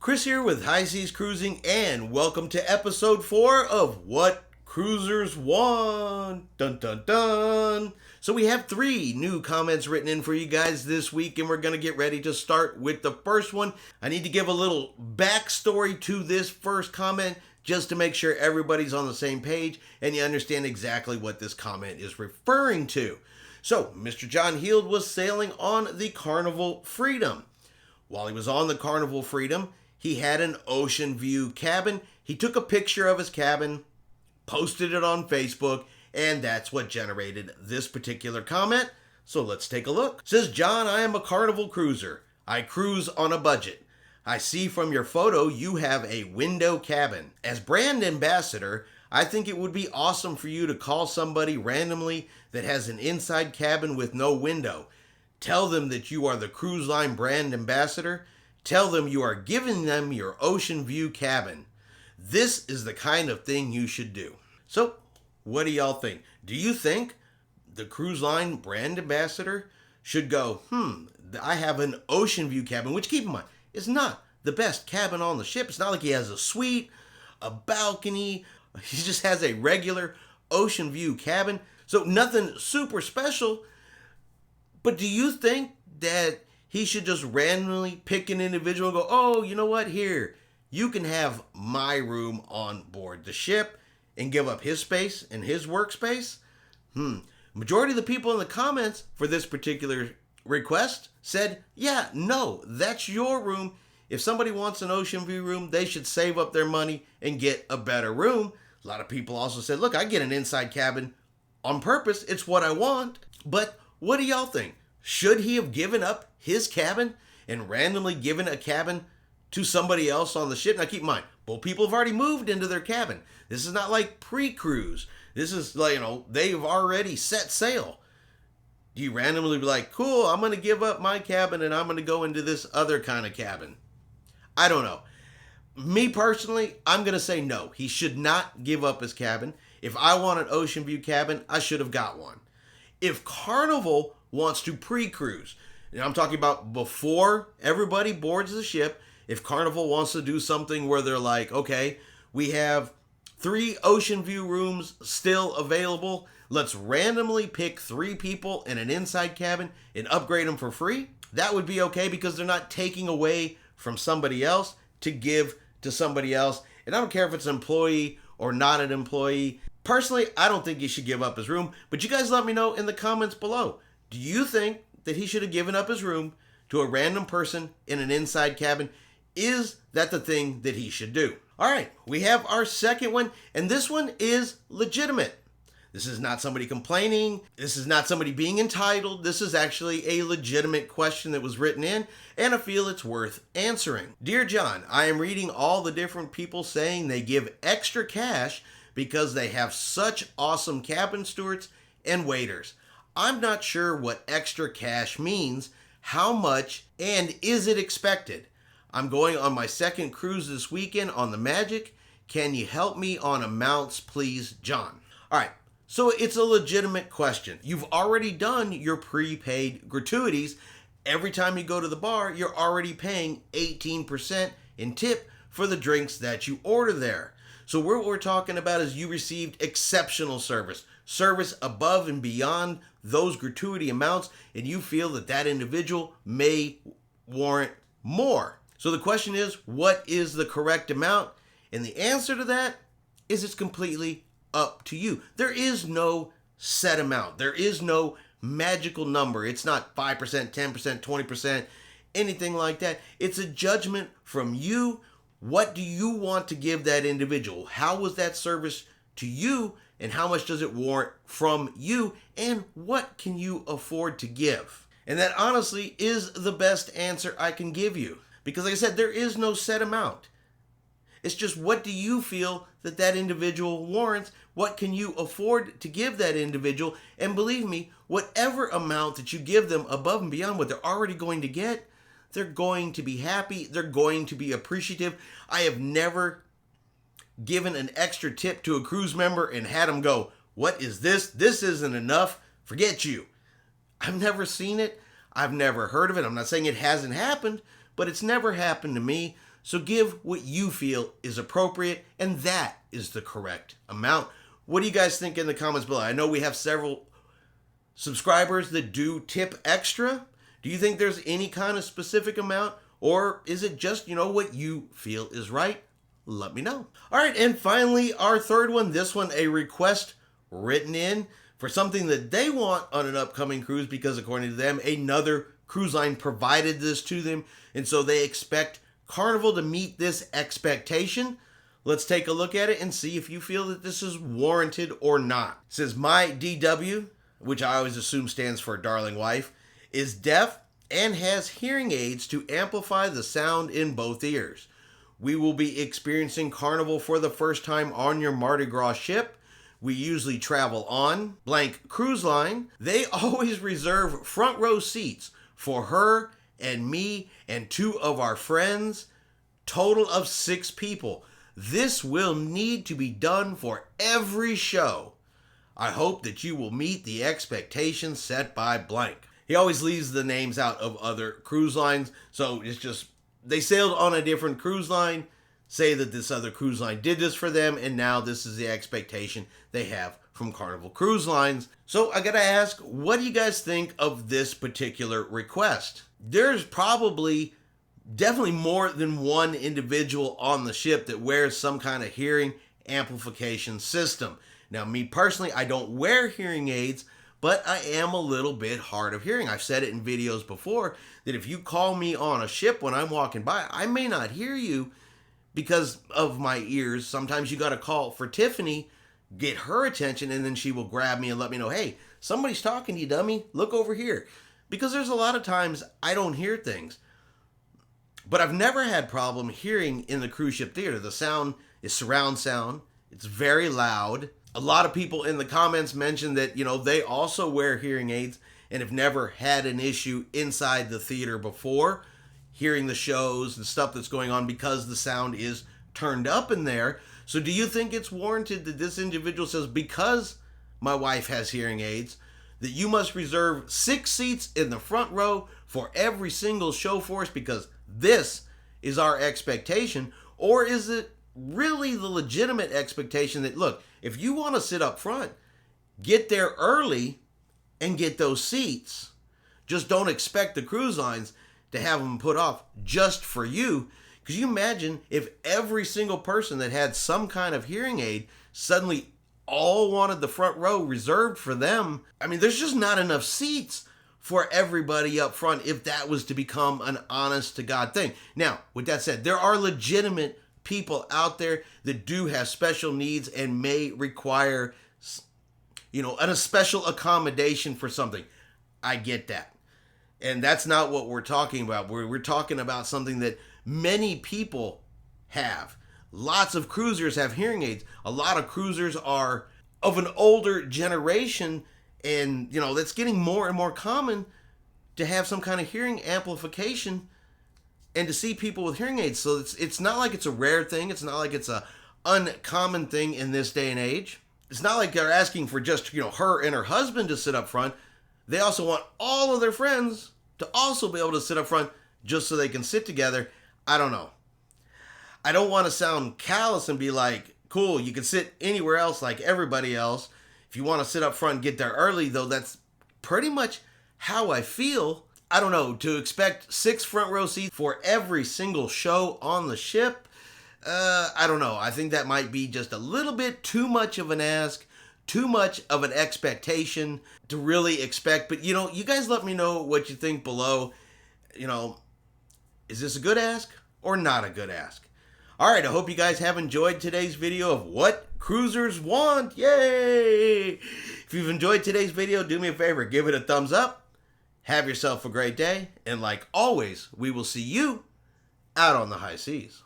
Chris here with High Seas Cruising, and welcome to episode 4 of What Cruisers Want. Dun dun dun. So we have 3 new comments written in for you guys this week, and we're going to get ready to start with the first one. I need to give a little backstory to this first comment just to make sure everybody's on the same page and you understand exactly what this comment is referring to. So, Mr. John Heald was sailing on the Carnival Freedom. While he was on the Carnival Freedom, he had an ocean view cabin. He took a picture of his cabin, posted it on Facebook, and that's what generated this particular comment. So let's take a look. It says, John, I am a Carnival cruiser. I cruise on a budget. I see from your photo you have a window cabin. As brand ambassador, I think it would be awesome for you to call somebody randomly that has an inside cabin with no window. Tell them that you are the cruise line brand ambassador. Tell them you are giving them your ocean view cabin. This is the kind of thing you should do. So, what do y'all think? Do you think the cruise line brand ambassador should go, I have an ocean view cabin, which, keep in mind, is not the best cabin on the ship. It's not like he has a suite, a balcony. He just has a regular ocean view cabin. So nothing super special. But do you think that he should just randomly pick an individual and go, oh, you know what, here, you can have my room on board the ship and give up his space and his workspace? Majority of the people in the comments for this particular request said, yeah, no, that's your room. If somebody wants an ocean view room, they should save up their money and get a better room. A lot of people also said, look, I get an inside cabin on purpose. It's what I want. But what do y'all think? Should he have given up his cabin and randomly given a cabin to somebody else on the ship? Now keep in mind, both people have already moved into their cabin. This is not like pre-cruise. This is like, they've already set sail. Do you randomly be like, cool, I'm going to give up my cabin and I'm going to go into this other kind of cabin? I don't know. Me personally, I'm going to say no. He should not give up his cabin. If I want an ocean view cabin, I should have got one. If Carnival wants to pre-cruise, and I'm talking about before everybody boards the ship, if Carnival wants to do something where they're like, okay, we have 3 ocean view rooms still available, let's randomly pick 3 people in an inside cabin and upgrade them for free, that would be okay because they're not taking away from somebody else to give to somebody else. And I don't care if it's an employee or not an employee. Personally, I don't think he should give up his room, but you guys let me know in the comments below. Do you think that he should have given up his room to a random person in an inside cabin? Is that the thing that he should do? All right, we have our second one, and this one is legitimate. This is not somebody complaining. This is not somebody being entitled. This is actually a legitimate question that was written in, and I feel it's worth answering. Dear John, I am reading all the different people saying they give extra cash because they have such awesome cabin stewards and waiters. I'm not sure what extra cash means, how much, and is it expected? I'm going on my second cruise this weekend on the Magic. Can you help me on amounts, please, John? All right, so it's a legitimate question. You've already done your prepaid gratuities. Every time you go to the bar, you're already paying 18% in tip for the drinks that you order there. So what we're talking about is you received exceptional service above and beyond those gratuity amounts, and you feel that that individual may warrant more. So the question is, what is the correct amount? And the answer to that is it's completely up to you. There is no set amount. There is no magical number. It's not 5%, 10%, 20%, anything like that. It's a judgment from you. What do you want to give that individual? How was that service to you? And how much does it warrant from you? And what can you afford to give? And that honestly is the best answer I can give you. Because like I said, there is no set amount. It's just, what do you feel that that individual warrants? What can you afford to give that individual? And believe me, whatever amount that you give them above and beyond what they're already going to get, they're going to be happy. They're going to be appreciative. I have never given an extra tip to a cruise member and had them go, what is this? This isn't enough. Forget you. I've never seen it. I've never heard of it. I'm not saying it hasn't happened, but it's never happened to me. So give what you feel is appropriate, and that is the correct amount. What do you guys think in the comments below? I know we have several subscribers that do tip extra. Do you think there's any kind of specific amount, or is it just, what you feel is right? Let me know. All right, and finally, our third one, this one, a request written in for something that they want on an upcoming cruise because according to them, another cruise line provided this to them, and so they expect Carnival to meet this expectation. Let's take a look at it and see if you feel that this is warranted or not. It says, my DW, which I always assume stands for darling wife, is deaf and has hearing aids to amplify the sound in both ears. We will be experiencing Carnival for the first time on your Mardi Gras ship. We usually travel on blank cruise line. They always reserve front row seats for her and me and 2 of our friends, total of 6 people. This will need to be done for every show. I hope that you will meet the expectations set by blank. He always leaves the names out of other cruise lines, so it's just, they sailed on a different cruise line, say that this other cruise line did this for them, and now this is the expectation they have from Carnival Cruise Lines. So I gotta ask, what do you guys think of this particular request? There's probably definitely more than one individual on the ship that wears some kind of hearing amplification system. Now, me personally, I don't wear hearing aids, but I am a little bit hard of hearing. I've said it in videos before that if you call me on a ship when I'm walking by, I may not hear you because of my ears. Sometimes you got to call for Tiffany, get her attention, and then she will grab me and let me know, hey, somebody's talking to you, dummy. Look over here. Because there's a lot of times I don't hear things. But I've never had problem hearing in the cruise ship theater. The sound is surround sound. It's very loud. A lot of people in the comments mentioned that, they also wear hearing aids and have never had an issue inside the theater before, hearing the shows and stuff that's going on because the sound is turned up in there. So do you think it's warranted that this individual says, because my wife has hearing aids, that you must reserve 6 seats in the front row for every single show for us because this is our expectation? Or is it really the legitimate expectation that, look, if you want to sit up front, get there early and get those seats. Just don't expect the cruise lines to have them put off just for you. Because you imagine if every single person that had some kind of hearing aid suddenly all wanted the front row reserved for them. I mean, there's just not enough seats for everybody up front if that was to become an honest to God thing. Now, with that said, there are legitimate people out there that do have special needs and may require, a special accommodation for something. I get that. And that's not what we're talking about. We're talking about something that many people have. Lots of cruisers have hearing aids. A lot of cruisers are of an older generation, and that's getting more and more common to have some kind of hearing amplification and to see people with hearing aids. So it's not like it's a rare thing. It's not like it's a uncommon thing in this day and age. It's not like they're asking for just, her and her husband to sit up front. They also want all of their friends to also be able to sit up front just so they can sit together. I don't know. I don't want to sound callous and be like, cool, you can sit anywhere else like everybody else. If you want to sit up front and get there early, though, that's pretty much how I feel. I don't know, to expect 6 front row seats for every single show on the ship, I don't know. I think that might be just a little bit too much of an ask, too much of an expectation to really expect. But, you guys let me know what you think below. Is this a good ask or not a good ask? All right, I hope you guys have enjoyed today's video of what cruisers want. Yay! If you've enjoyed today's video, do me a favor, give it a thumbs up. Have yourself a great day. And like always, we will see you out on the high seas.